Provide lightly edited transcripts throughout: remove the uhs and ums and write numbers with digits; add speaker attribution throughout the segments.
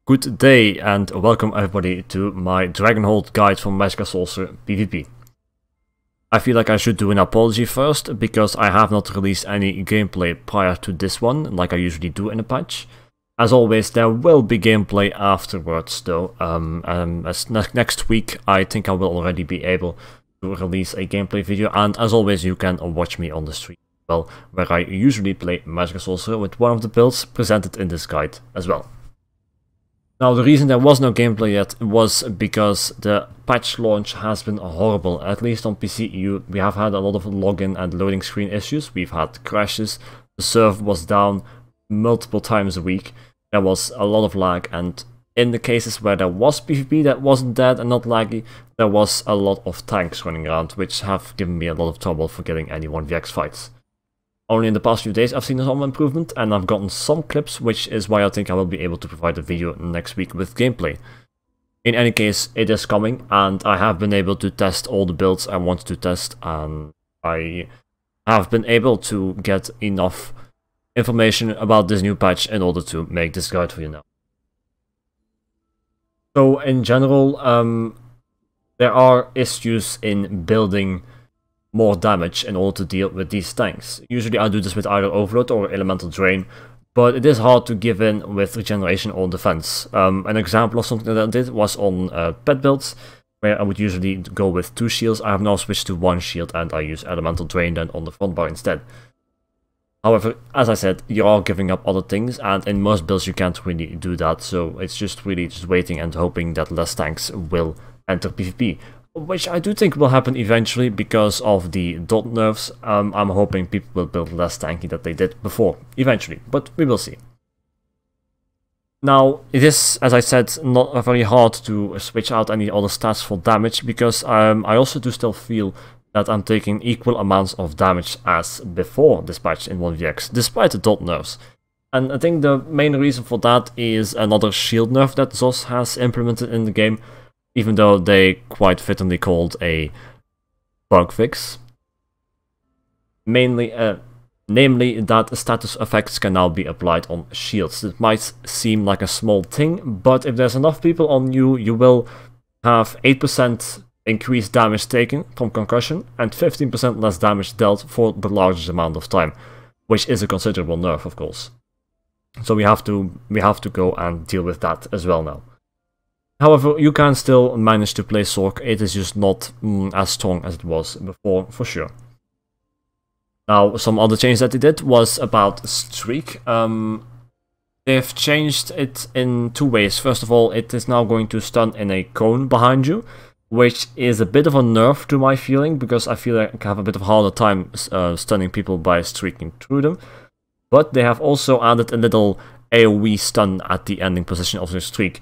Speaker 1: Good day and welcome everybody to my Dragonhold guide from Magicka Sorcerer PvP. I feel like I should do an apology first, because I have not released any gameplay prior to this one, like I usually do in a patch. As always, there will be gameplay afterwards though. Next week I think I will already be able to release a gameplay video, and as always you can watch me on the stream as well, where I usually play Magicka Sorcerer with one of the builds presented in this guide as well. Now, the reason there was no gameplay yet was because the patch launch has been horrible. At least on PC, we have had a lot of login and loading screen issues. We've had crashes, the server was down multiple times a week, there was a lot of lag, and in the cases where there was PvP that wasn't dead and not laggy, there was a lot of tanks running around, which have given me a lot of trouble for getting any 1vx fights. Only in the past few days I've seen some improvement, and I've gotten some clips, which is why I think I will be able to provide a video next week with gameplay. In any case, it is coming, and I have been able to test all the builds I wanted to test, and I have been able to get enough information about this new patch in order to make this guide for you now. So in general, there are issues in building more damage in order to deal with these tanks. Usually I do this with either Overload or Elemental Drain, but it is hard to give in with Regeneration or Defense. An example of something that I did was on pet builds, where I would usually go with 2 shields. I have now switched to 1 shield and I use Elemental Drain then on the front bar instead. However, as I said, you are giving up other things, and in most builds you can't really do that, so it's just really just waiting and hoping that less tanks will enter PvP. Which I do think will happen eventually because of the dot nerfs. I'm hoping people will build less tanky than they did before, eventually, but we will see. Now, it is, as I said, not very hard to switch out any other stats for damage, because I also do still feel that I'm taking equal amounts of damage as before this patch in 1vx, despite the dot nerfs. And I think the main reason for that is another shield nerf that ZOS has implemented in the game, even though they quite fittingly called a bug fix. Namely that status effects can now be applied on shields. It might seem like a small thing, but if there's enough people on you, you will have 8% increased damage taken from concussion and 15% less damage dealt for the largest amount of time, which is a considerable nerf, of course. So we have to go and deal with that as well now. However, you can still manage to play Sorc, it is just not as strong as it was before, for sure. Now, some other change that they did was about Streak. They've changed it in 2 ways. First of all, it is now going to stun in a cone behind you, which is a bit of a nerf to my feeling, because I feel like I have a bit of a harder time stunning people by streaking through them. But they have also added a little AoE stun at the ending position of the streak,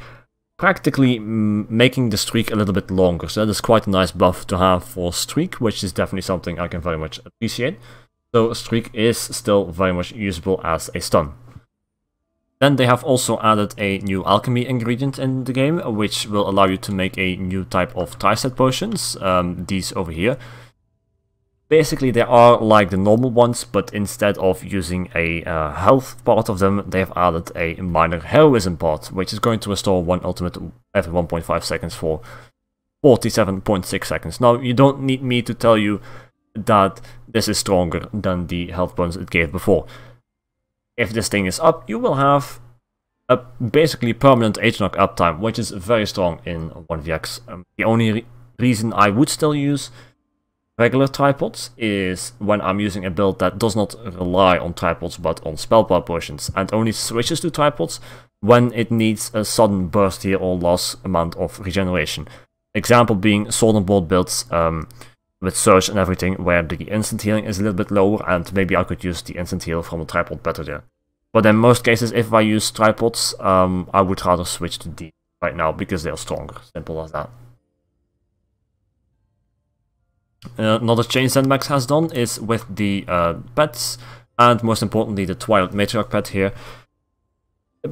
Speaker 1: practically making the streak a little bit longer. So that is quite a nice buff to have for streak, which is definitely something I can very much appreciate. So streak is still very much usable as a stun. Then they have also added a new alchemy ingredient in the game, which will allow you to make a new type of tri-set potions, these over here. Basically, they are like the normal ones, but instead of using a health part of them, they've added a minor heroism part, which is going to restore 1 ultimate every 1.5 seconds for 47.6 seconds. Now, you don't need me to tell you that this is stronger than the health bonus it gave before. If this thing is up, you will have a basically permanent H-knock uptime, which is very strong in 1vx. The only reason I would still use regular tripods is when I'm using a build that does not rely on tripods but on spell power potions, and only switches to tripods when it needs a sudden burst heal or loss amount of regeneration. Example being sword and board builds with surge and everything, where the instant healing is a little bit lower, and maybe I could use the instant heal from a tripod better there. But in most cases, if I use tripods, I would rather switch to these right now because they are stronger. Simple as that. Another change that Max has done is with the pets, and most importantly the Twilight Matriarch pet here.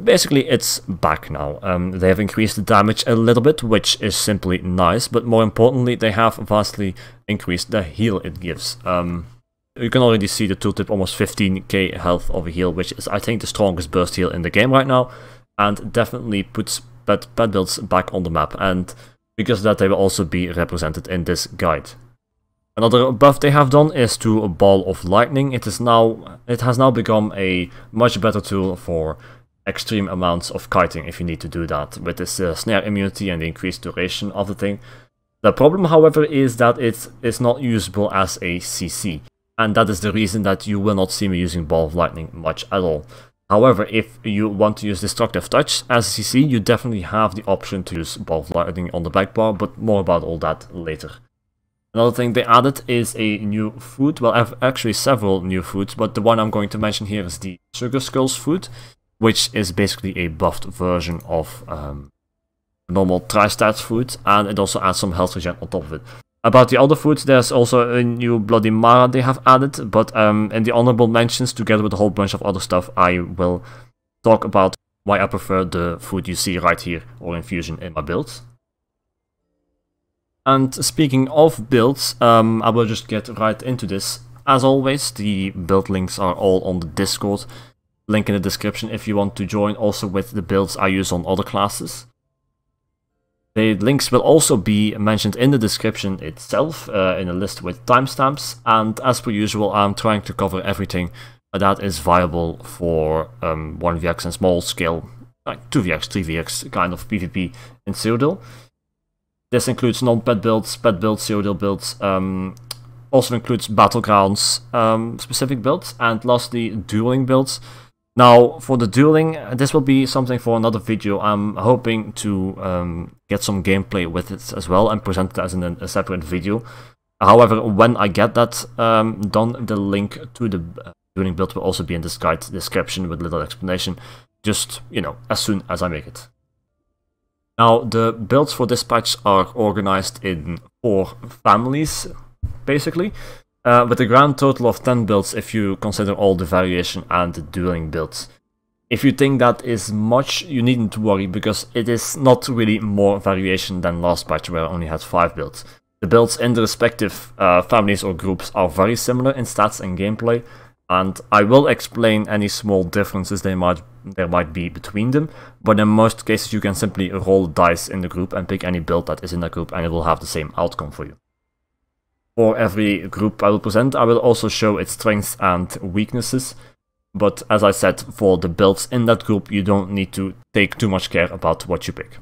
Speaker 1: Basically, it's back now. They have increased the damage a little bit, which is simply nice, but more importantly, they have vastly increased the heal it gives. You can already see the tooltip, almost 15k health of a heal, which is, I think, the strongest burst heal in the game right now. and definitely puts pet builds back on the map, and because of that they will also be represented in this guide. Another buff they have done is to a Ball of Lightning. It has now become a much better tool for extreme amounts of kiting if you need to do that, with this snare immunity and the increased duration of the thing. The problem, however, is that it is not usable as a CC, and that is the reason that you will not see me using Ball of Lightning much at all. However, if you want to use Destructive Touch as a CC, you definitely have the option to use Ball of Lightning on the back bar, but more about all that later. Another thing they added is a new food. Well, actually several new foods, but the one I'm going to mention here is the Sugar Skulls food, which is basically a buffed version of normal Tri-Stats food, and it also adds some health regen on top of it. About the other foods, there's also a new Bloody Mara they have added, but in the honorable mentions, together with a whole bunch of other stuff, I will talk about why I prefer the food you see right here, or infusion, in my builds. And speaking of builds, I will just get right into this. As always, the build links are all on the Discord, link in the description if you want to join, also with the builds I use on other classes. The links will also be mentioned in the description itself, in a list with timestamps, and as per usual I'm trying to cover everything that is viable for 1vx and small scale, like 2vx, 3vx kind of PvP in Cyrodiil. This includes non-pet builds, pet builds, Cyrodiil builds, also includes Battlegrounds specific builds, and lastly dueling builds. Now, for the dueling, this will be something for another video. I'm hoping to get some gameplay with it as well and present it as in a separate video. However, when I get that done, the link to the dueling build will also be in this guide description with a little explanation, just, you know, as soon as I make it. Now, the builds for this patch are organized in 4 families, basically. With a grand total of 10 builds if you consider all the variation and the dueling builds. If you think that is much, you needn't worry, because it is not really more variation than last patch where I only had 5 builds. The builds in the respective families or groups are very similar in stats and gameplay, and I will explain any small differences there might be between them, but in most cases you can simply roll dice in the group and pick any build that is in that group and it will have the same outcome for you. For every group I will present, I will also show its strengths and weaknesses, but as I said, for the builds in that group you don't need to take too much care about what you pick.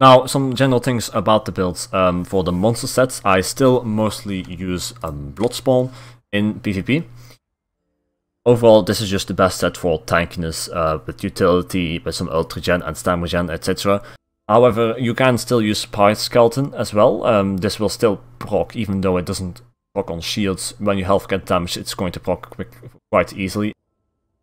Speaker 1: Now, some general things about the builds. For the monster sets, I still mostly use Bloodspawn in PvP. Overall, this is just the best set for tankiness, with utility, with some ult regen and stamina regen, etc. However, you can still use Pirate Skeleton as well. This will still proc, even though it doesn't proc on shields. When your health gets damaged, it's going to proc quite easily.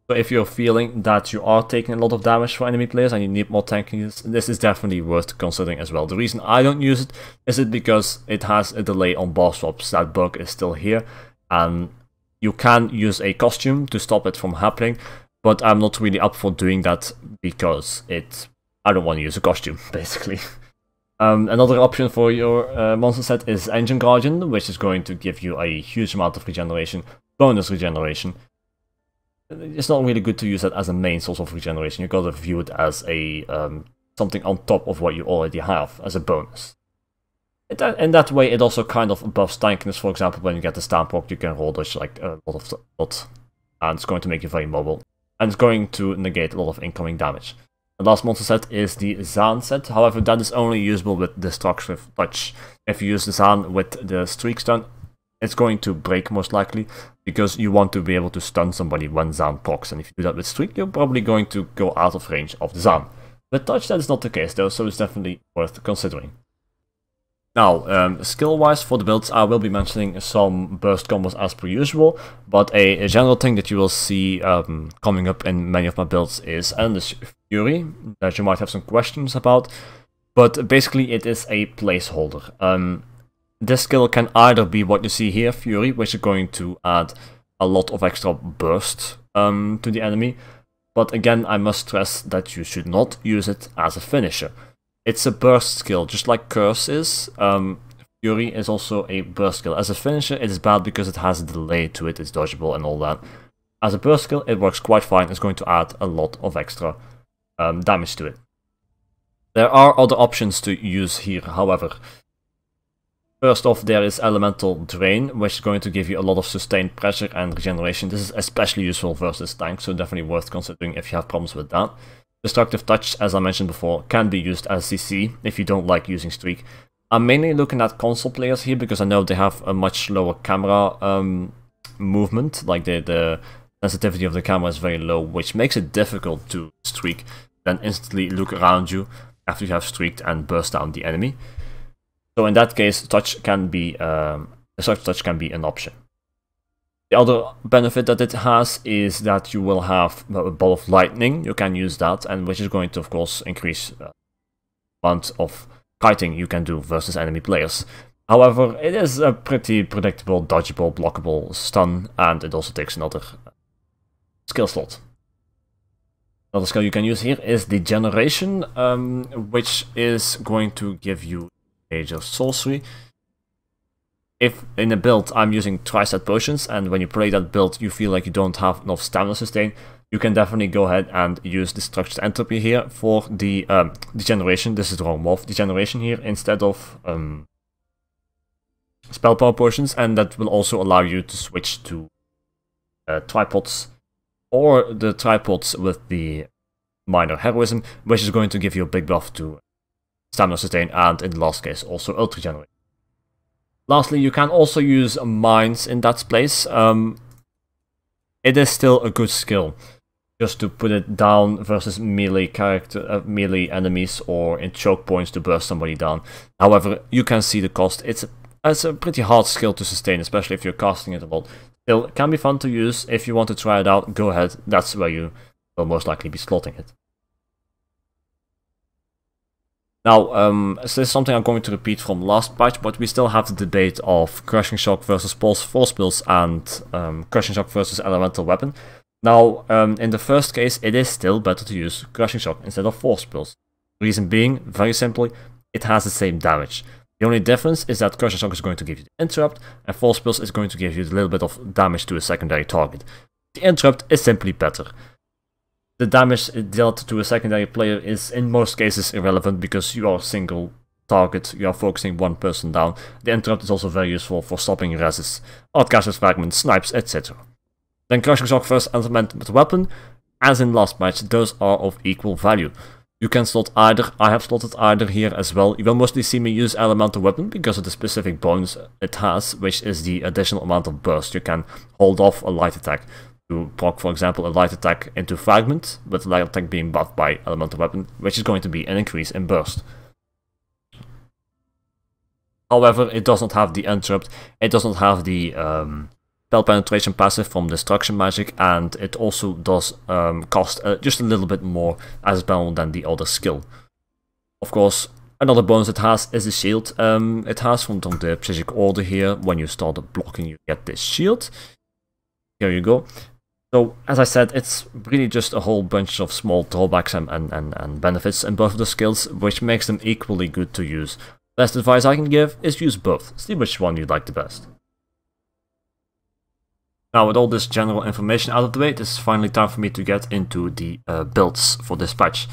Speaker 1: So if you're feeling that you are taking a lot of damage for enemy players and you need more tankiness, this is definitely worth considering as well. The reason I don't use it is because it has a delay on boss swaps. That bug is still here, and you can use a costume to stop it from happening, but I'm not really up for doing that because I don't want to use a costume, basically. Another option for your monster set is Engine Guardian, which is going to give you a huge amount of regeneration, bonus regeneration. It's not really good to use that as a main source of regeneration. You gotta view it as a something on top of what you already have, as a bonus. In that way, it also kind of buffs tankiness. For example, when you get the stamp proc, you can roll dodge like a lot, and it's going to make you very mobile, and it's going to negate a lot of incoming damage. The last monster set is the Zaan set, however that is only usable with Destructive Touch. If you use the Zaan with the Streak Stun, it's going to break most likely, because you want to be able to stun somebody when Zaan procs, and if you do that with Streak, you're probably going to go out of range of the Zaan. With Touch that is not the case though, so it's definitely worth considering. Now, skill-wise for the builds, I will be mentioning some burst combos as per usual, but a general thing that you will see coming up in many of my builds is Endless Fury, that you might have some questions about, but basically it is a placeholder. This skill can either be what you see here, Fury, which is going to add a lot of extra burst to the enemy, but again I must stress that you should not use it as a finisher. It's a burst skill, just like Curse is. Fury is also a burst skill. As a finisher, it is bad because it has a delay to it, it's dodgeable and all that. As a burst skill, it works quite fine. It's going to add a lot of extra damage to it. There are other options to use here, however. First off, there is Elemental Drain, which is going to give you a lot of sustained pressure and regeneration. This is especially useful versus tanks, so definitely worth considering if you have problems with that. Destructive Touch, as I mentioned before, can be used as CC if you don't like using Streak. I'm mainly looking at console players here because I know they have a much slower camera movement, like the sensitivity of the camera is very low, which makes it difficult to streak, then instantly look around you after you have streaked and burst down the enemy. So in that case, touch can be touch can be an option. The other benefit that it has is that you will have a ball of lightning. You can use that, and which is going to, of course, increase the amount of kiting you can do versus enemy players. However, it is a pretty predictable, dodgeable, blockable stun, and it also takes another skill slot. Another skill you can use here is Degeneration, which is going to give you major sorcery. If in a build I'm using tri-stat potions, and when you play that build you feel like you don't have enough stamina sustain, you can definitely go ahead and use Destructive Entropy here for the Degeneration. This is the wrong morph. Degeneration here instead of Spell Power Potions, and that will also allow you to switch to tripods, or the tripods with the Minor Heroism, which is going to give you a big buff to Stamina Sustain, and in the last case also Ultra Regenerate. Lastly, you can also use Mines in that place. It is still a good skill, just to put it down versus melee melee enemies, or in choke points to burst somebody down. However, you can see the cost. It's a pretty hard skill to sustain, especially if you're casting it a lot. Still, it can be fun to use. If you want to try it out, go ahead. That's where you will most likely be slotting it. Now, this is something I'm going to repeat from last patch, but we still have the debate of Crushing Shock versus Force Spills and Crushing Shock versus Elemental Weapon. Now, in the first case, it is still better to use Crushing Shock instead of Force Spills. Reason being, very simply, it has the same damage. The only difference is that Crushing Shock is going to give you the interrupt, and Force Spills is going to give you a little bit of damage to a secondary target. The interrupt is simply better. The damage dealt to a secondary player is in most cases irrelevant because you are a single target, you are focusing one person down. The interrupt is also very useful for stopping reses, outcasters, fragments, snipes, etc. Then Crushing Shock versus Elemental Weapon, as in last match, those are of equal value. You can slot either. I have slotted either here as well. You will mostly see me use Elemental Weapon because of the specific bonus it has, which is the additional amount of burst. You can hold off a light attack to proc, for example, a light attack into fragment, with the light attack being buffed by Elemental Weapon, which is going to be an increase in burst. However, it does not have the interrupt, it does not have the spell penetration passive from Destruction Magic, and it also does cost just a little bit more as a spell than the other skill. Of course, another bonus it has is the shield. It has from the Psychic Order here. When you start blocking, you get this shield. Here you go. So, as I said, it's really just a whole bunch of small drawbacks and benefits in both of the skills, which makes them equally good to use. Best advice I can give is use both. See which one you like the best. Now, with all this general information out of the way, it is finally time for me to get into the builds for this patch.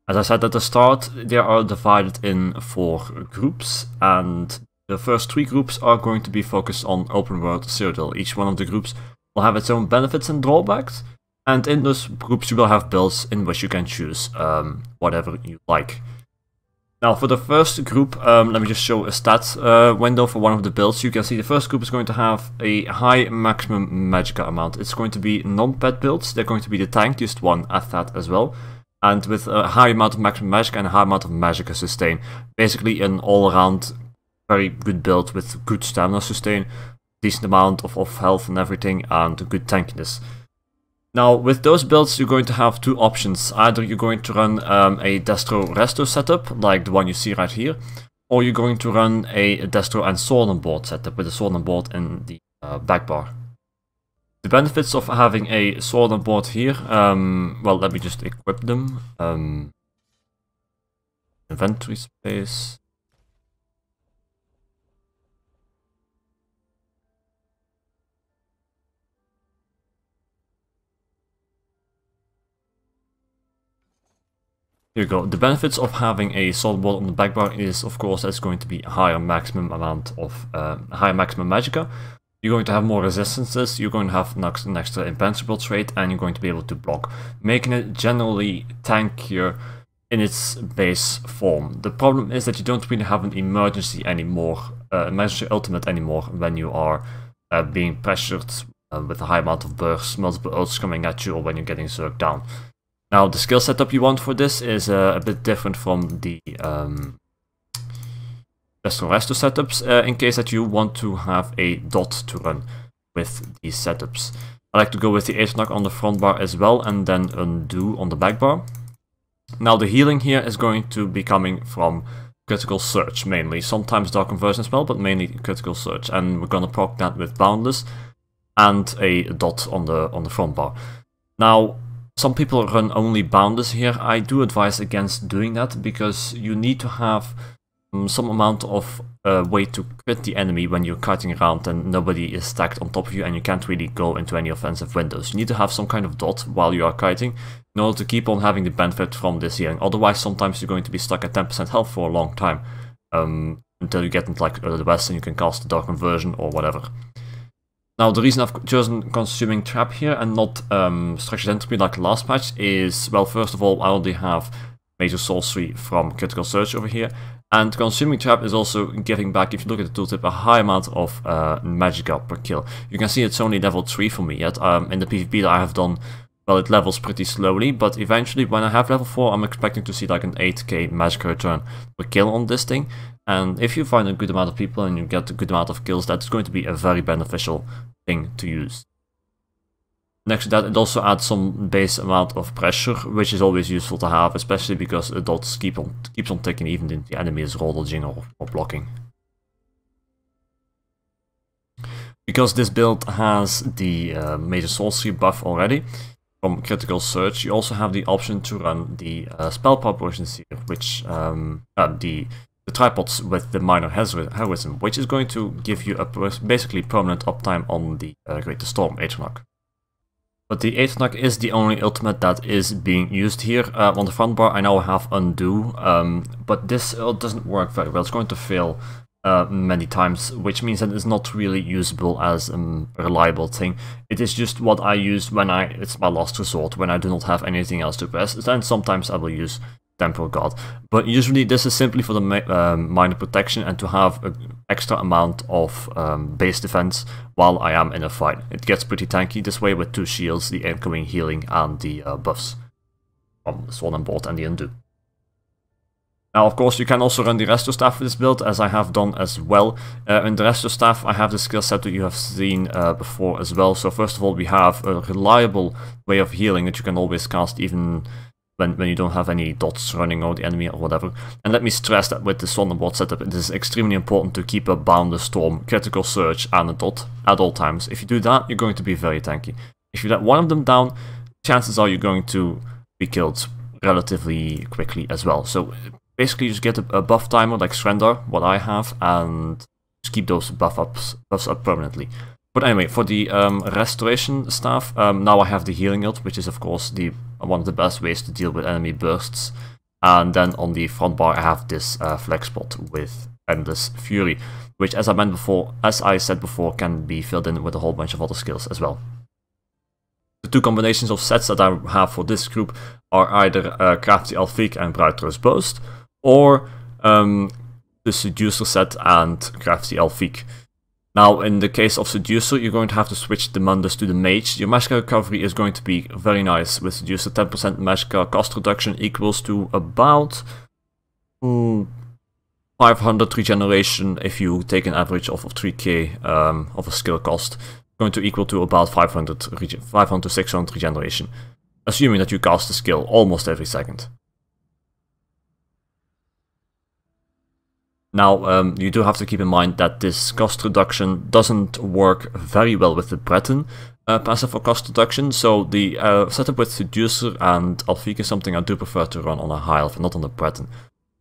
Speaker 1: As I said at the start, they are divided in 4 groups, and the first 3 groups are going to be focused on open world Citadel. Each one of the groups will have its own benefits and drawbacks, and in those groups you will have builds in which you can choose whatever you like. Now, for the first group, let me just show a stat window for one of the builds. You can see the first group is going to have a high maximum Magicka amount. It's going to be non-pet builds. They're going to be the tankiest one at that as well, and with a high amount of maximum Magicka and a high amount of Magicka sustain. Basically an all-around very good build with good stamina sustain, decent amount of health and everything, and good tankiness. Now, with those builds, you're going to have 2 options. Either you're going to run a Destro Resto setup, like the one you see right here, or you're going to run a Destro and Sword on Board setup with a Sword on Board in the back bar. The benefits of having a Sword on Board here, well, let me just equip them. Inventory space. Here you go. The benefits of having a solid wall on the back bar is, of course, that's going to be a higher maximum amount of higher maximum Magicka. You're going to have more resistances, you're going to have an extra impenetrable trait, and you're going to be able to block, making it generally tankier in its base form. The problem is that you don't really have an emergency anymore, emergency ultimate anymore when you are being pressured with a high amount of bursts, multiple ults coming at you, or when you're getting zerged down. Now, the skill setup you want for this is a bit different from the Resto setups, in case that you want to have a dot to run with these setups. I like to go with the ESO knock on the front bar as well, and then undo on the back bar. Now, the healing here is going to be coming from critical surge mainly, sometimes dark conversion as well, but mainly critical surge, and we're gonna proc that with boundless and a dot on the front bar. Now, some people run only boundless here. I do advise against doing that because you need to have some amount of way to crit the enemy when you're kiting around and nobody is stacked on top of you and you can't really go into any offensive windows. You need to have some kind of dot while you are kiting in order to keep on having the benefit from this healing. Otherwise, sometimes you're going to be stuck at 10% health for a long time until you get into like the west and you can cast the dark conversion or whatever. Now, the reason I've chosen Consuming Trap here and not Structured Entropy like last match is, well, first of all, I already have Major Sorcery from Critical Surge over here, and Consuming Trap is also giving back, if you look at the tooltip, a high amount of Magicka per kill. You can see it's only level 3 for me yet. In the PvP that I have done, well, it levels pretty slowly, but eventually when I have level 4, I'm expecting to see like an 8k Magicka return per kill on this thing. And if you find a good amount of people and you get a good amount of kills, that's going to be a very beneficial thing to use. Next to that, it also adds some base amount of pressure, which is always useful to have, especially because the dots keeps on ticking even if the enemy is roll dodging or blocking. Because this build has the Major Sorcery buff already from Critical Surge, you also have the option to run the spell proportions here, which the tripods with the minor heroism, which is going to give you a basically permanent uptime on the Greater Storm ESO knock. But the ESO knock is the only ultimate that is being used here. On the front bar I now have undo, but this doesn't work very well. It's going to fail many times, which means that it's not really usable as a reliable thing. It is just what I use when it's my last resort, when I do not have anything else to press. Then sometimes I will use Temporal God, but usually this is simply for the minor protection and to have an extra amount of base defense while I am in a fight. It gets pretty tanky this way with 2 shields, the incoming healing and the buffs from the Swan and Bolt and the undo. Now, of course, you can also run the Resto Staff for this build, as I have done as well. In the Resto Staff, I have the skill set that you have seen before as well. So first of all, we have a reliable way of healing that you can always cast even when you don't have any dots running or the enemy or whatever. And let me stress that with the Swan and Bolt setup, it is extremely important to keep a Boundless Storm, Critical Surge and a dot at all times. If you do that, you're going to be very tanky. If you let one of them down, chances are you're going to be killed relatively quickly as well. So basically just get a buff timer like Surrender, what I have, and just keep those buffs up permanently. But anyway, for the Restoration Staff, now I have the Healing ult, which is of course one of the best ways to deal with enemy bursts. And then on the front bar I have this flex spot with Endless Fury, which as I said before, can be filled in with a whole bunch of other skills as well. The 2 combinations of sets that I have for this group are either Crafty Elfique and Bright Rose Boast, or the Seducer set and Crafty Elfique. Now, in the case of Seducer, you're going to have to switch the Mundus to the Mage. Your Magicka recovery is going to be very nice with Seducer. 10% Magicka cost reduction equals to about 500 regeneration if you take an average of 3k of a skill cost. Going to equal to about 500 to 600 regeneration, assuming that you cast the skill almost every second. Now, you do have to keep in mind that this cost reduction doesn't work very well with the Breton passive for cost reduction, so the setup with Seducer and Elfique is something I do prefer to run on a high elf, not on the Breton.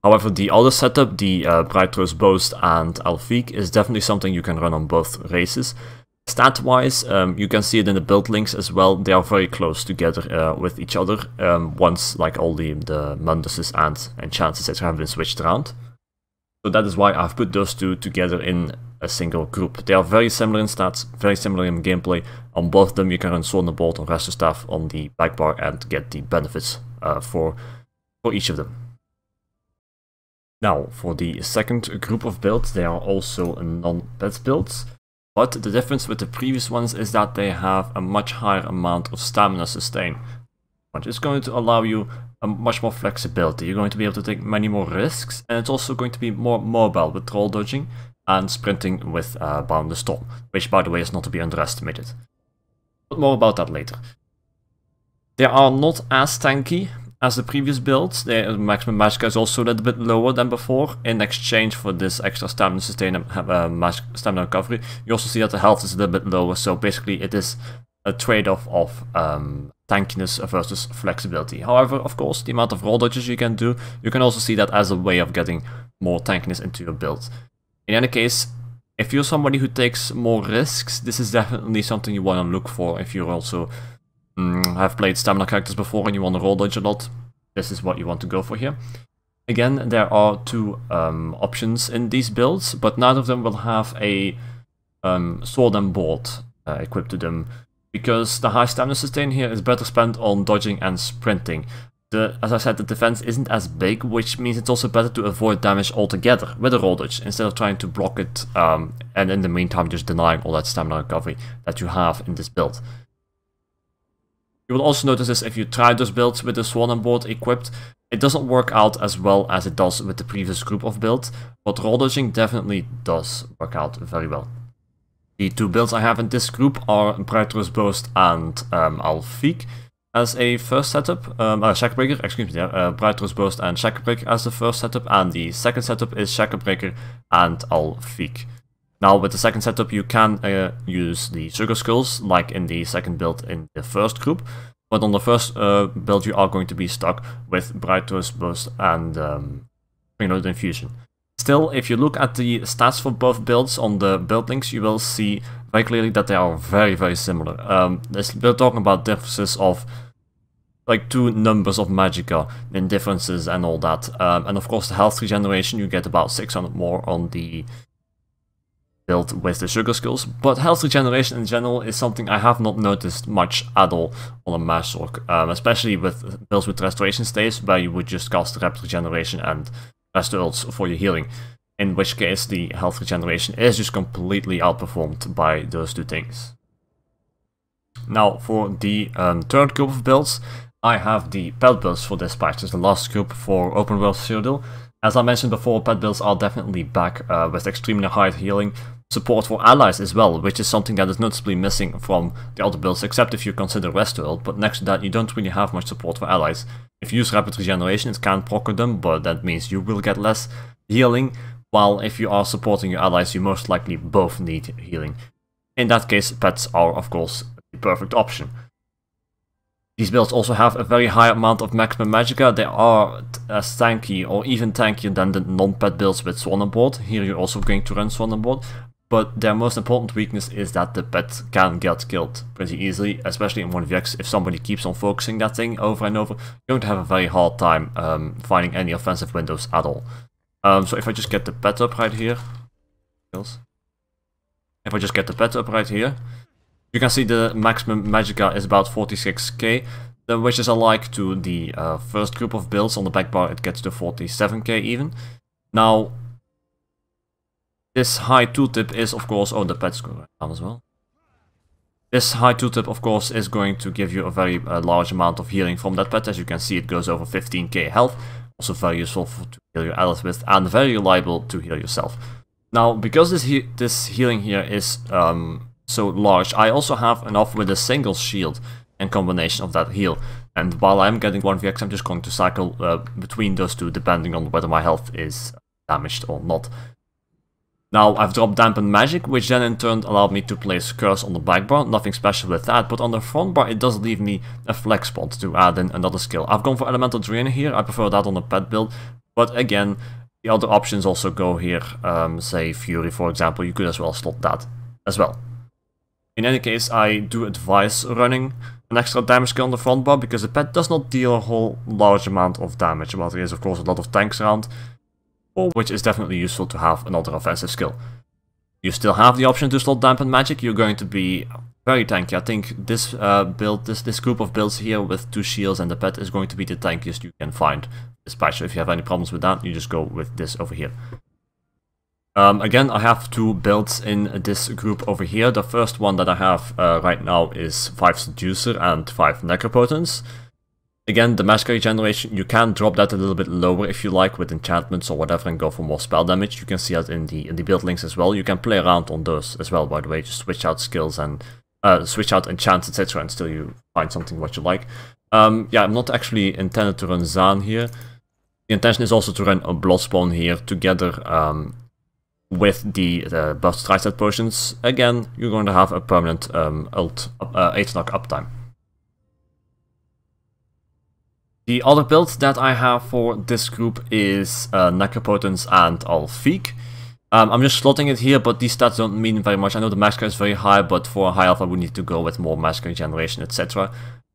Speaker 1: However, the other setup, the Bright Rose Boast and Elfique, is definitely something you can run on both races. Stat-wise, you can see it in the build links as well. They are very close together with each other once like all the Munduses and enchants have been switched around. So that is why I've put those two together in a single group. They are very similar in stats, very similar in gameplay. On both of them you can run Sword and Bolt or Resto Staff on the back bar and get the benefits for each of them. Now, for the second group of builds, they are also non-pet builds. But the difference with the previous ones is that they have a much higher amount of stamina sustain, which is going to allow you much more flexibility. You're going to be able to take many more risks, and it's also going to be more mobile with roll dodging and sprinting with Bound the Storm, which by the way is not to be underestimated. But more about that later. They are not as tanky as the previous builds. The maximum Magicka is also a little bit lower than before. In exchange for this extra stamina sustain and stamina recovery, you also see that the health is a little bit lower, so basically it is a trade-off of tankiness versus flexibility. However, of course, the amount of roll dodges you can do, you can also see that as a way of getting more tankiness into your build. In any case, if you're somebody who takes more risks, this is definitely something you want to look for. If you're also have played stamina characters before and you want to roll dodge a lot, this is what you want to go for here. Again, there are two options in these builds, but neither of them will have a sword and bolt equipped to them, because the high stamina sustain here is better spent on dodging and sprinting. As I said, the defense isn't as big, which means it's also better to avoid damage altogether with a roll dodge, instead of trying to block it and in the meantime just denying all that stamina recovery that you have in this build. You will also notice this if you try those builds with the Swan and Board equipped, it doesn't work out as well as it does with the previous group of builds, but roll dodging definitely does work out very well. The two builds I have in this group are Brightrose Boast and Alfiq as a first setup, Shacklebreaker, excuse me, Brightrose Boast and Shacklebreaker as the first setup, and the second setup is Shacklebreaker and Alfiq. Now, with the second setup, you can use the Sugar Skulls, like in the second build in the first group, but on the first build you are going to be stuck with Brightrose Boast and Spring-Loaded Infusion. Still, if you look at the stats for both builds on the build links, you will see very clearly that they are very, very similar. We're talking about differences of like 2 numbers of Magicka in differences and all that. And of course, the health regeneration, you get about 600 more on the build with the Sugar Skulls, but health regeneration in general is something I have not noticed much at all on a Mage Sorc, especially with builds with restoration staves, where you would just cast rapid regeneration and rest ults for your healing, in which case the health regeneration is just completely outperformed by those two things. Now, for the third group of builds, I have the pet builds for this patch. This is the last group for Open World Cyrodiil. As I mentioned before, pet builds are definitely back with extremely high healing, support for allies as well, which is something that is noticeably missing from the other builds, except if you consider Resto, but next to that you don't really have much support for allies. If you use rapid regeneration, it can proc them, but that means you will get less healing, while if you are supporting your allies, you most likely both need healing. In that case, pets are of course the perfect option. These builds also have a very high amount of maximum Magicka. They are as tanky or even tankier than the non-pet builds with Swan and Board. Here you're also going to run Swan and Board, but their most important weakness is that the pet can get killed pretty easily, especially in 1vx. If somebody keeps on focusing that thing over and over, you're going to have a very hard time finding any offensive windows at all. So if I just get the pet up right here, you can see the maximum Magicka is about 46k, which is alike to the first group of builds. On the back bar it gets to 47k even. Now, this high tooltip is of course, oh, the pet's going down as well. This high tooltip of course is going to give you a very large amount of healing from that pet. As you can see, it goes over 15k health, also very useful to heal your allies with, and very reliable to heal yourself. Now, because this healing here is so large, I also have enough with a single shield in combination of that heal, and while I'm getting 1vx, I'm just going to cycle between those two depending on whether my health is damaged or not. Now, I've dropped Dampen Magic, which then in turn allowed me to place Curse on the back bar. Nothing special with that, but on the front bar it does leave me a flex spot to add in another skill. I've gone for Elemental Drain here. I prefer that on the pet build, but again, the other options also go here. Say Fury, for example, you could as well slot that as well. In any case, I do advise running an extra damage skill on the front bar, because the pet does not deal a whole large amount of damage, while there is of course a lot of tanks around, for which is definitely useful to have another offensive skill. You still have the option to slot dampen magic. You're going to be very tanky. I think this build, this group of builds here with 2 shields and the pet is going to be the tankiest you can find this patch. So if you have any problems with that, you just go with this over here. Again, I have 2 builds in this group over here. The first one that I have right now is 5 Seducer and 5 Necropotence. Again, the Magicka regeneration, you can drop that a little bit lower if you like with enchantments or whatever and go for more spell damage. You can see that in the build links as well. You can play around on those as well, by the way. Just switch out skills and switch out enchants, etc. and still you find something what you like. Yeah, I'm not actually intended to run Zaan here. The intention is also to run a Bloodspawn here together with the buffed Tri-Stat potions. Again, you're going to have a permanent 8 knock uptime. The other build that I have for this group is Necropotence and Alfiq. I'm just slotting it here, but these stats don't mean very much. I know the Magicka is very high, but for high alpha I would need to go with more Magicka regeneration, etc.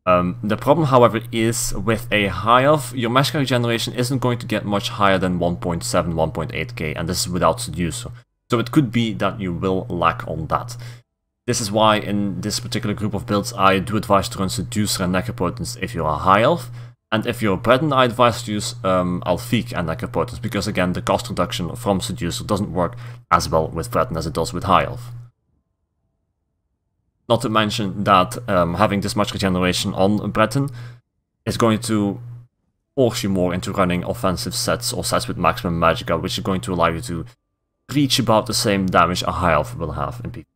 Speaker 1: The problem, however, is with a high elf, your Magicka regeneration isn't going to get much higher than 1.7, 1.8k, and this is without Seducer. So it could be that you will lack on that. This is why in this particular group of builds I do advise to run Seducer and Necropotence if you're a high elf. And if you're Breton, I advise to use Alfiq and Necropotence, because again the cost reduction from Seducer doesn't work as well with Breton as it does with High Elf. Not to mention that having this much regeneration on Breton is going to force you more into running offensive sets or sets with maximum Magicka, which is going to allow you to reach about the same damage a High Elf will have in PvP.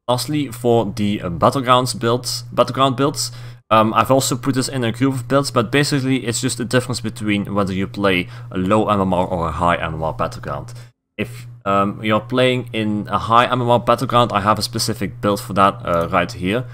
Speaker 1: Lastly, for the battleground builds, I've also put this in a group of builds, but basically it's just the difference between whether you play a low MMR or a high MMR battleground. If you're playing in a high MMR battleground, I have a specific build for that right here.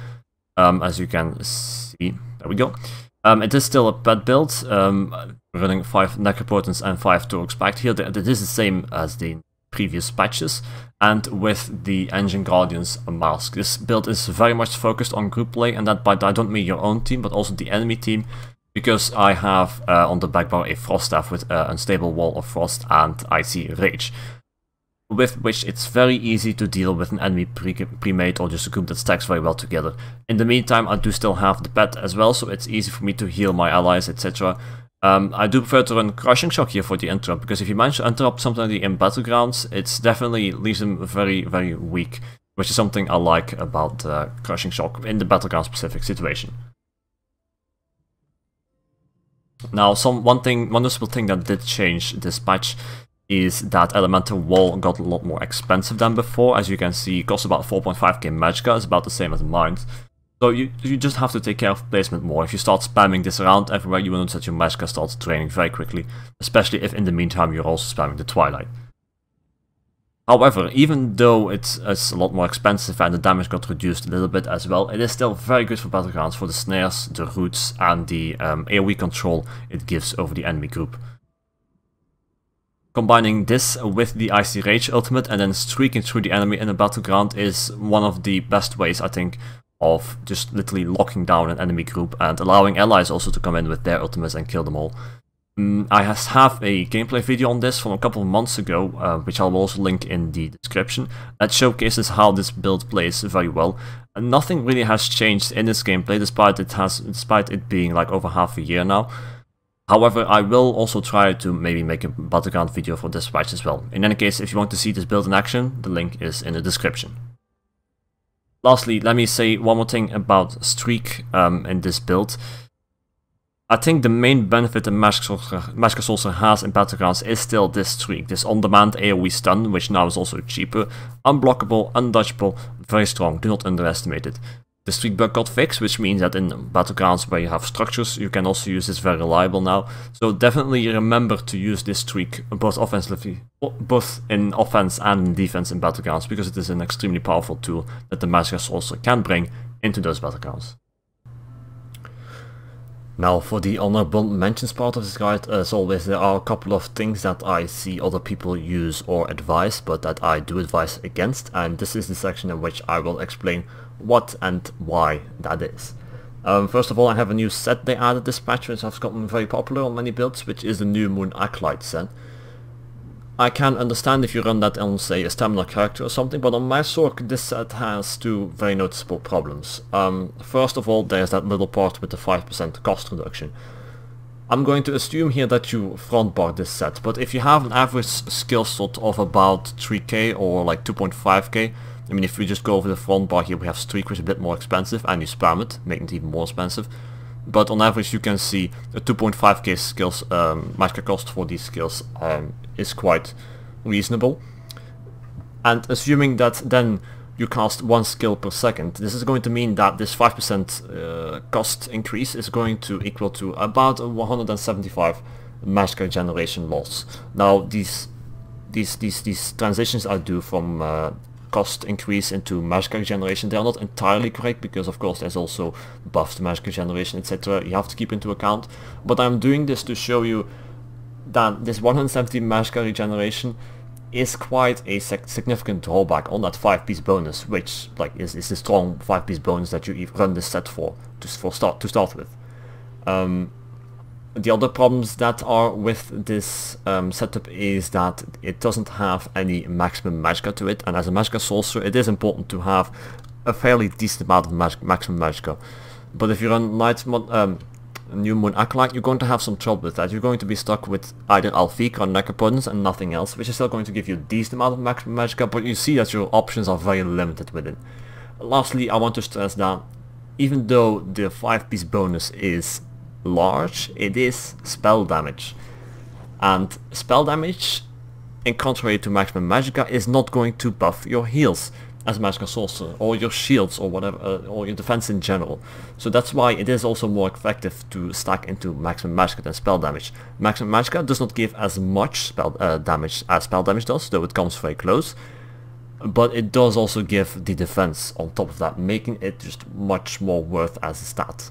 Speaker 1: As you can see, there we go. It is still a pet build, running 5 Necropotence and 5 Torx Pact here. It is the same as the previous patches, and with the Engine Guardians mask. This build is very much focused on group play, and that by that I don't mean your own team, but also the enemy team, because I have on the back bar a Frost Staff with Unstable Wall of Frost and Icy Rage, with which it's very easy to deal with an enemy pre-made or just a group that stacks very well together. In the meantime, I do still have the pet as well, so it's easy for me to heal my allies, etc. I do prefer to run Crushing Shock here for the interrupt, because if you manage to interrupt somebody in battlegrounds, it definitely leaves them very, very weak, which is something I like about Crushing Shock in the battleground specific situation. Now, one noticeable thing that did change this patch is that Elemental Wall got a lot more expensive than before. As you can see, it costs about 4.5k Magicka, it's about the same as mine. So you just have to take care of placement more. If you start spamming this around everywhere, you will notice that your Magicka starts draining very quickly, especially if in the meantime you're also spamming the Twilight. However, even though it's a lot more expensive and the damage got reduced a little bit as well, it is still very good for battlegrounds for the snares, the roots, and the AoE control it gives over the enemy group. Combining this with the Icy Rage ultimate and then streaking through the enemy in a battleground is one of the best ways, I think, of just literally locking down an enemy group and allowing allies also to come in with their ultimates and kill them all. I have a gameplay video on this from a couple of months ago, which I will also link in the description, that showcases how this build plays very well. And nothing really has changed in this gameplay, despite it being like over half a year now. However, I will also try to maybe make a battleground video for this patch as well. In any case, if you want to see this build in action, the link is in the description. Lastly, let me say one more thing about Streak in this build. I think the main benefit that Magicka Sorcerer has in Battlegrounds is still this Streak, this on-demand AoE stun, which now is also cheaper, unblockable, undodgeable, very strong, do not underestimate it. The Streak bug got fixed, which means that in Battlegrounds where you have structures, you can also use this very reliable now. So definitely remember to use this Streak both in offense and in defense in Battlegrounds, because it is an extremely powerful tool that the Magicka Sorcerer can bring into those Battlegrounds. Now for the honorable mentions part of this guide, as always there are a couple of things that I see other people use or advise, but that I do advise against, and this is the section in which I will explain what and why that is. First of all, I have a new set they added this patch, which has gotten very popular on many builds, which is the New Moon Acolyte set. I can understand if you run that on, say, a stamina character or something, but on my Sorc this set has two very noticeable problems. First of all, there's that little part with the 5% cost reduction. I'm going to assume here that you front bar this set, but if you have an average skill slot of about 3k or like 2.5k, I mean, if we just go over the front bar here, we have Streak, which is a bit more expensive, and you spam it, making it even more expensive. But on average you can see a 2.5k skills Magicka cost for these skills is quite reasonable. And assuming that then you cast one skill per second, this is going to mean that this 5% cost increase is going to equal to about 175 Magicka generation loss. Now these transitions I do from cost increase into Magicka generation, they are not entirely correct, because of course there's also buffs to Magicka generation, etc. you have to keep into account, but I'm doing this to show you that this 170 Magicka regeneration is quite a significant drawback on that 5-piece bonus, which like is a strong 5-piece bonus that you run this set to start with. The other problems that are with this setup is that it doesn't have any maximum Magicka to it, and as a Magicka Sorcerer it is important to have a fairly decent amount of maximum Magicka. But if you run New Moon Acolyte, you're going to have some trouble with that. You're going to be stuck with either Alfik or Necropotence and nothing else, which is still going to give you a decent amount of maximum Magicka, but you see that your options are very limited with it. Lastly, I want to stress that even though the 5-piece bonus is large, it is spell damage, and spell damage, in contrary to maximum Magicka, is not going to buff your heals as Magicka Sorcerer, or your shields, or whatever, or your defense in general. So that's why it is also more effective to stack into maximum Magicka than spell damage. Maximum Magicka does not give as much spell damage as spell damage does, though it comes very close, but it does also give the defense on top of that, making it just much more worth as a stat.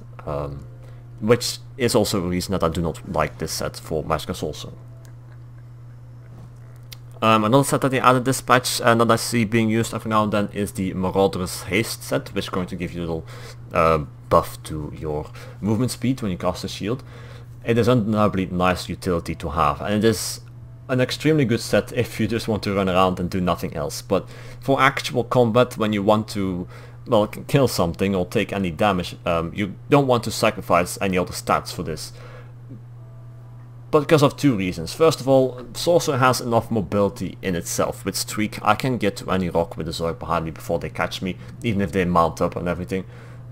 Speaker 1: Which is also a reason that I do not like this set for Magicka Sorcerer. Another set that they added this patch and that I see being used every now and then is the Marauder's Haste set, which is going to give you a little buff to your movement speed when you cast a shield. It is undeniably nice utility to have, and it is an extremely good set if you just want to run around and do nothing else. But for actual combat, when you want to, well, kill something or take any damage, you don't want to sacrifice any other stats for this. But because of two reasons. First of all, Sorcerer has enough mobility in itself. With Streak, I can get to any rock with a Zork behind me before they catch me, even if they mount up and everything.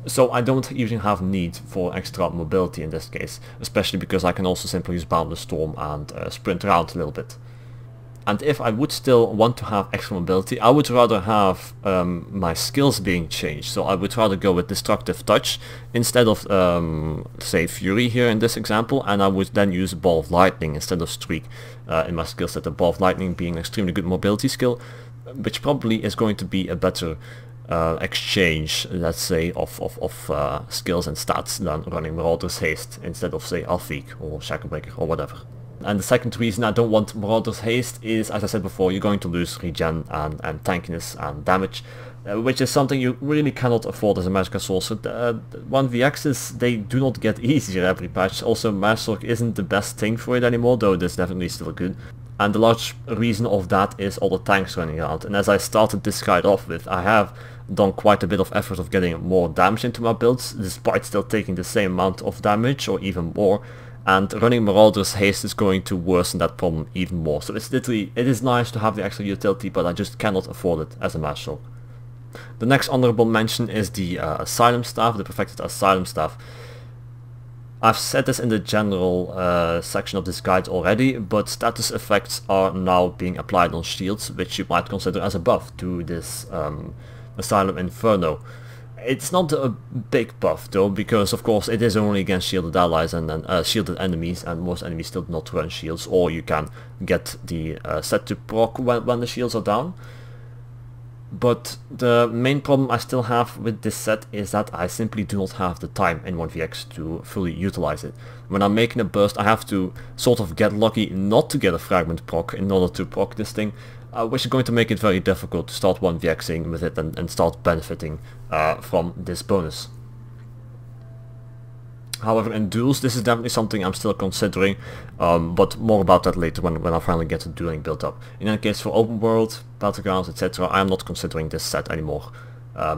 Speaker 1: So I don't even have need for extra mobility in this case, especially because I can also simply use Boundless Storm and sprint around a little bit. And if I would still want to have extra mobility, I would rather have my skills being changed. So I would rather go with Destructive Touch instead of, say, Fury here in this example, and I would then use Ball of Lightning instead of Streak in my skill set. The Ball of Lightning being an extremely good mobility skill, which probably is going to be a better exchange, let's say, of skills and stats than running Marauder's Haste instead of, say, Alfik or Shacklebreaker or whatever. And the second reason I don't want Marauder's Haste is, as I said before, you're going to lose regen and tankiness and damage, which is something you really cannot afford as a Magicka Sorcerer. 1vx's, they do not get easier every patch. Also, Sorc isn't the best thing for it anymore, though it is definitely still good. And the large reason of that is all the tanks running around. And as I started this guide off with, I have done quite a bit of effort of getting more damage into my builds, despite still taking the same amount of damage or even more. And running Marauder's Haste is going to worsen that problem even more. So it's literally, it is nice to have the extra utility, but I just cannot afford it as a Magicka. The next honorable mention is the Asylum Staff, the Perfected Asylum Staff. I've said this in the general section of this guide already, but status effects are now being applied on shields, which you might consider as a buff to this Asylum Inferno. It's not a big buff though, because of course it is only against shielded allies and then shielded enemies, and most enemies still do not run shields, or you can get the set to proc when the shields are down. But the main problem I still have with this set is that I simply do not have the time in 1vx to fully utilize it. When I'm making a burst, I have to sort of get lucky not to get a fragment proc in order to proc this thing, which is going to make it very difficult to start 1vxing with it and start benefiting from this bonus. However, in duels, this is definitely something I'm still considering, but more about that later when I finally get the dueling built up. In any case, for open world, battlegrounds, etc., I am not considering this set anymore,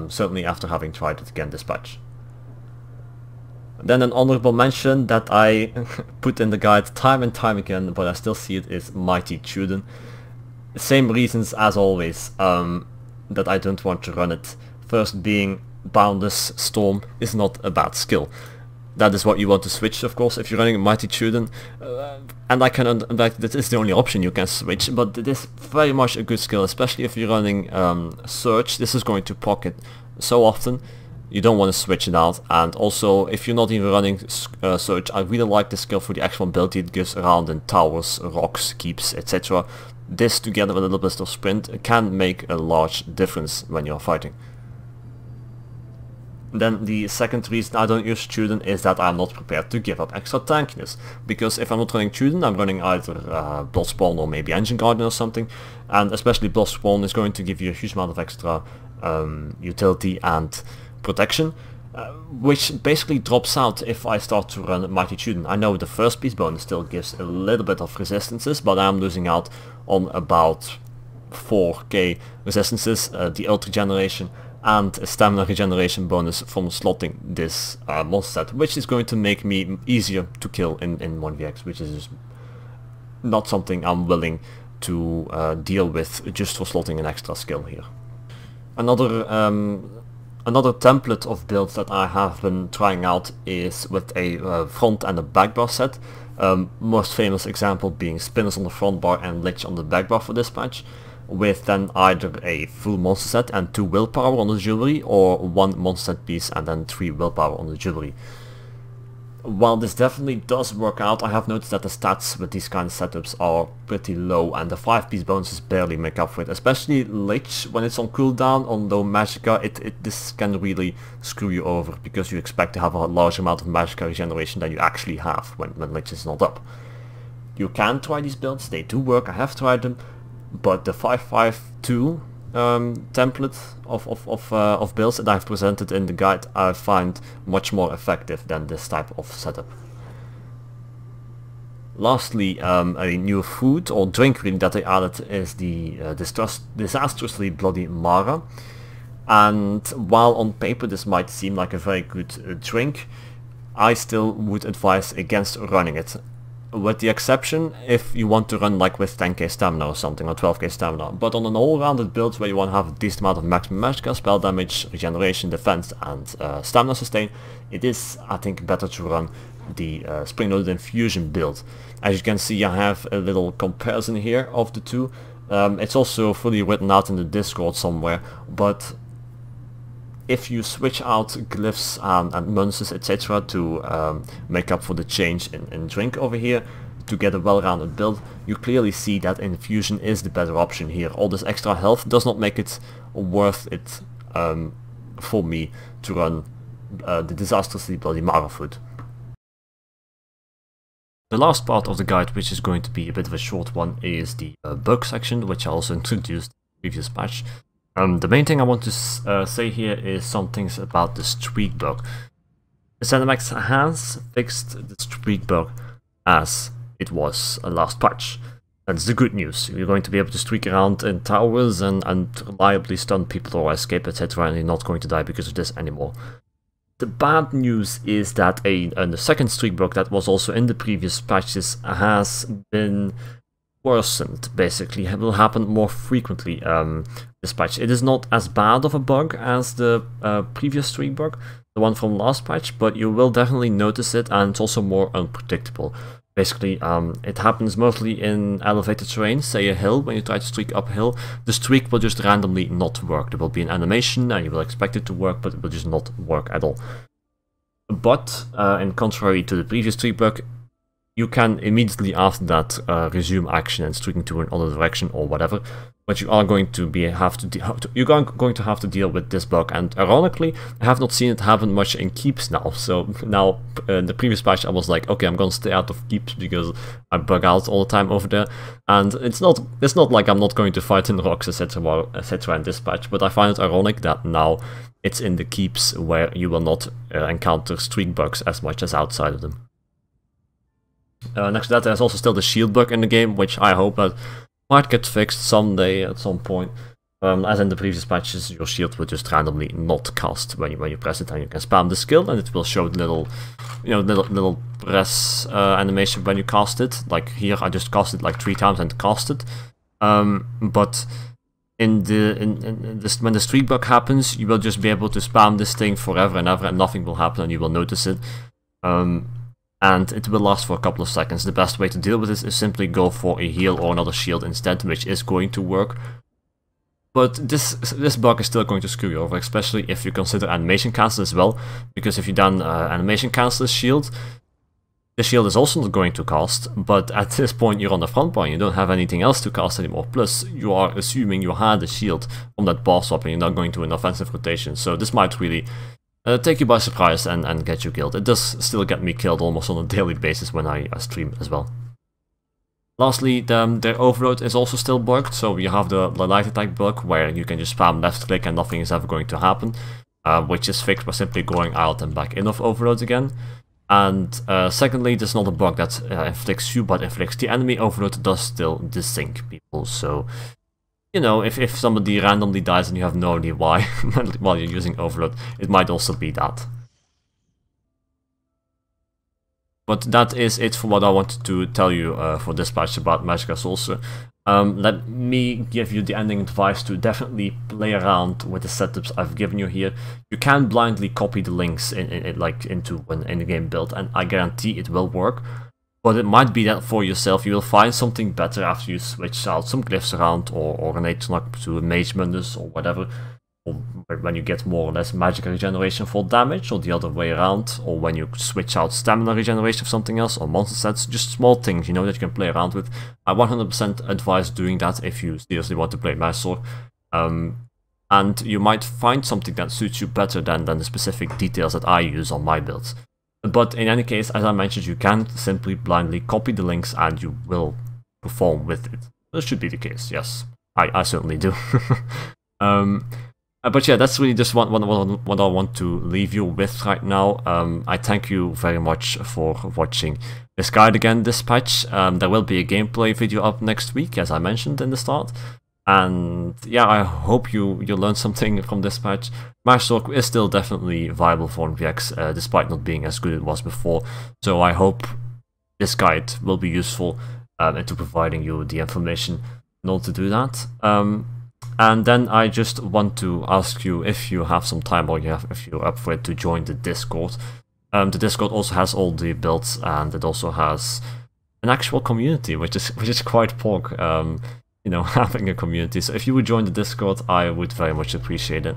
Speaker 1: certainly after having tried it again this patch. Then an honorable mention that I put in the guide time and time again, but I still see it, is Mighty Tudun. Same reasons as always that I don't want to run it. First being, Boundless Storm is not a bad skill. That is what you want to switch, of course, if you're running a Mighty Tudun, and I can that is the only option you can switch, but it is very much a good skill, especially if you're running Search. This is going to proc it so often, you don't want to switch it out. And also, if you're not even running Search, I really like this skill for the actual ability it gives around in towers, rocks, keeps, etc. This, together with a little bit of sprint, can make a large difference when you're fighting. Then the second reason I don't use Tudun is that I'm not prepared to give up extra tankiness, because if I'm not running Tudun, I'm running either Bloodspawn or maybe Engine Guardian or something, and especially Bloodspawn is going to give you a huge amount of extra utility and protection, which basically drops out if I start to run Mighty Tudun. I know the first piece bonus still gives a little bit of resistances, but I'm losing out on about 4k resistances, the ult regeneration, and a stamina regeneration bonus from slotting this monster set, which is going to make me easier to kill in 1vx, which is not something I'm willing to deal with just for slotting an extra skill here. Another template of builds that I have been trying out is with a front and a back bar set. Most famous example being Spinners on the front bar and Lich on the back bar for this patch, with then either a full monster set and 2 willpower on the jewelry, or 1 monster set piece and then 3 willpower on the jewelry. While this definitely does work out, I have noticed that the stats with these kind of setups are pretty low, and the 5-piece bonuses barely make up for it. Especially Lich, when it's on cooldown on low Magicka, this can really screw you over, because you expect to have a large amount of Magicka regeneration than you actually have when Lich is not up. You can try these builds, they do work, I have tried them, but the 5-5-2 template of builds that I've presented in the guide I find much more effective than this type of setup. Lastly, a new food or drink really that I added is the disastrously bloody Mara. And while on paper this might seem like a very good drink, I still would advise against running it. With the exception if you want to run like with 10k stamina or something, or 12k stamina. But on an all-rounded build where you want to have a decent amount of maximum Magicka, spell damage, regeneration, defense and stamina sustain, it is, I think, better to run the spring-loaded infusion build. As you can see, I have a little comparison here of the two. It's also fully written out in the Discord somewhere, but if you switch out glyphs and monsters, etc. to make up for the change in drink over here, to get a well-rounded build, you clearly see that infusion is the better option here. All this extra health does not make it worth it for me to run the disastrously bloody Mara food. The last part of the guide, which is going to be a bit of a short one, is the bug section, which I also introduced in the previous patch. The main thing I want to say here is some things about the streak bug. The ZeniMax has fixed the streak bug as it was last patch. That's the good news. You're going to be able to streak around in towers and reliably stun people or escape, etc. and you're not going to die because of this anymore. The bad news is that a second streak bug that was also in the previous patches has been worsened. Basically, it will happen more frequently this patch. It is not as bad of a bug as the previous streak bug, the one from last patch, but you will definitely notice it, and it's also more unpredictable. Basically, it happens mostly in elevated terrain, say a hill. When you try to streak uphill, the streak will just randomly not work. There will be an animation and you will expect it to work, but it will just not work at all. But in contrary to the previous streak bug, you can immediately after that resume action and streaking to another direction or whatever. But you are going to you're going to have to deal with this bug, and ironically, I have not seen it happen much in keeps now. So now, in the previous patch, I was like, okay, I'm gonna stay out of keeps because I bug out all the time over there, and it's not like I'm not going to fight in rocks, etc., etc. in this patch. But I find it ironic that now it's in the keeps where you will not encounter streak bugs as much as outside of them. Next to that, there's also still the shield bug in the game, which I hope that might get fixed someday at some point. As in the previous patches, your shield will just randomly not cast when you press it, and you can spam the skill, and it will show the little press animation when you cast it. Like here, I just cast it like 3 times and cast it. But when the streak bug happens, you will just be able to spam this thing forever and ever, and nothing will happen, and you will notice it. And it will last for a couple of seconds. The best way to deal with this is simply go for a heal or another shield instead, which is going to work. But this bug is still going to screw you over, especially if you consider animation cancel as well, because if you done animation cancel shield, the shield is also not going to cast, but at this point you're on the front bar, you don't have anything else to cast anymore, plus you are assuming you had a shield from that boss swap and you're not going to an offensive rotation, so this might really take you by surprise and get you killed. It does still get me killed almost on a daily basis when I stream as well. Lastly, their overload is also still bugged, so you have the light attack bug where you can just spam left click and nothing is ever going to happen, which is fixed by simply going out and back in of overload again. And secondly, there's not a bug that inflicts you, but inflicts the enemy. Overload does still desync people, so you know, if somebody randomly dies and you have no idea why while you're using overload, it might also be that. But that is it for what I wanted to tell you for this patch about Magicka Sorcerer. Let me give you the ending advice to definitely play around with the setups I've given you here. You can blindly copy the links into an in-game build, and I guarantee it will work. But it might be that for yourself you will find something better after you switch out some glyphs around, or an 8 to a Mage Mundus or whatever. Or when you get more or less Magicka regeneration for damage, or the other way around, or when you switch out stamina regeneration for something else, or monster sets, just small things, you know, that you can play around with. I 100% advise doing that if you seriously want to play Sorc. And you might find something that suits you better than the specific details that I use on my builds. But in any case, as I mentioned, you can simply blindly copy the links and you will perform with it. That should be the case, yes. I certainly do. But yeah, that's really just what I want to leave you with right now. I thank you very much for watching this guide again this patch. There will be a gameplay video up next week, as I mentioned in the start. And yeah, I hope you learned something from this patch. Sorc is still definitely viable for MVX, despite not being as good as it was before. So I hope this guide will be useful into providing you the information in order to do that. And then I just want to ask you, if you have some time, or if you're up for it, to join the Discord. The Discord also has all the builds, and it also has an actual community, which is quite pog. You know, having a community. So if you would join the Discord, I would very much appreciate it.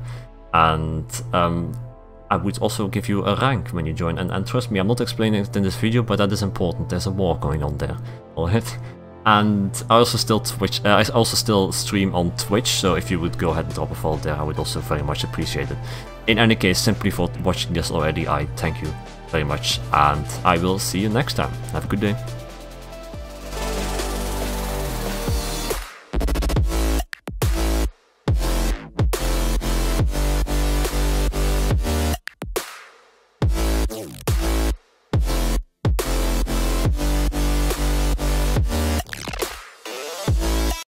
Speaker 1: And I would also give you a rank when you join. And trust me, I'm not explaining it in this video, but that is important. There's a war going on there. Alright? And I also still stream on Twitch, so if you would go ahead and drop a follow there, I would also very much appreciate it. In any case, simply for watching this already, I thank you very much, and I will see you next time. Have a good day.